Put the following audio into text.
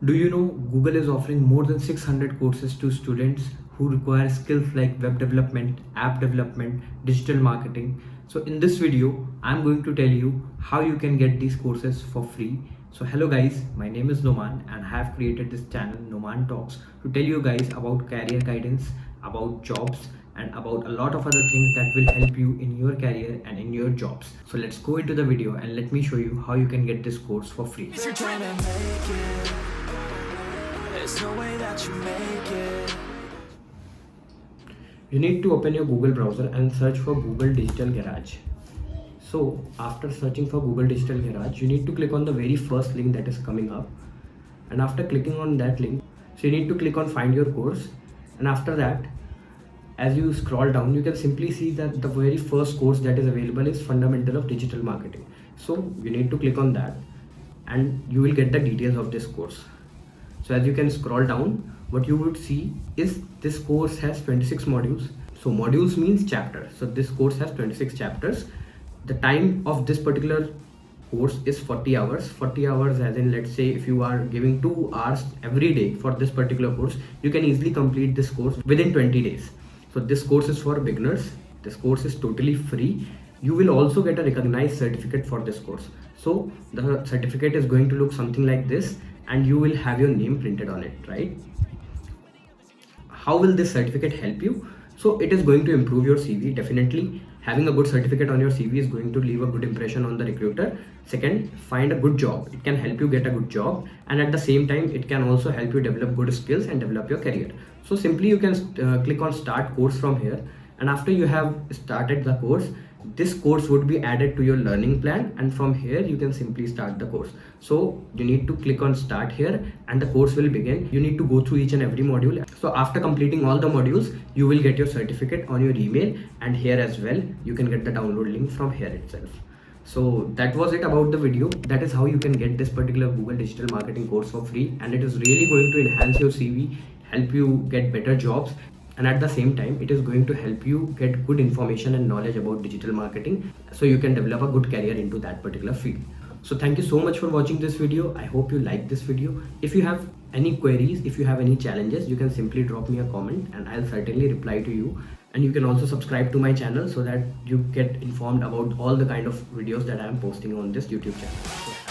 Do you know Google is offering more than 600 courses to students who require skills like web development, app development, digital marketing. So in this video, I'm going to tell you how you can get these courses for free. So hello guys, my name is Noman and I have created this channel Noman Talks to tell you guys about career guidance, about jobs and about a lot of other things that will help you in your career and in your jobs. So let's go into the video and let me show you how you can get this course for free. If you're trying to make it, there's no way that you make it. You need to open your Google browser and search for Google Digital Garage. So after searching for Google Digital Garage, you need to click on the very first link that is coming up. And after clicking on that link, so you need to click on find your course. And after that, as you scroll down, you can simply see that the very first course that is available is Fundamental of Digital Marketing. So you need to click on that and you will get the details of this course. So as you can scroll down, what you would see is this course has 26 modules. So modules means chapters. So this course has 26 chapters. The time of this particular course is 40 hours. 40 hours as in, let's say if you are giving 2 hours every day for this particular course, you can easily complete this course within 20 days. So this course is for beginners. This course is totally free. You will also get a recognized certificate for this course. So the certificate is going to look something like this and you will have your name printed on it, right? How will this certificate help you? So it is going to improve your CV. Definitely having a good certificate on your CV is going to leave a good impression on the recruiter. Second, find a good job. It can help you get a good job, and at the same time it can also help you develop good skills and develop your career. So simply you can click on start course from here, and after you have started the course, this course would be added to your learning plan, and from here you can simply start the course. So you need to click on start here and the course will begin. You need to go through each and every module. So after completing all the modules, you will get your certificate on your email, and here as well you can get the download link from here itself. So that was it about the video. That is how you can get this particular Google Digital Marketing course for free, and it is really going to enhance your CV, help you get better jobs, and at the same time it is going to help you get good information and knowledge about digital marketing so you can develop a good career into that particular field. So thank you so much for watching this video. I hope you like this video. If you have any queries, if you have any challenges, you can simply drop me a comment and I'll certainly reply to you. And you can also subscribe to my channel so that you get informed about all the kind of videos that I am posting on this YouTube channel.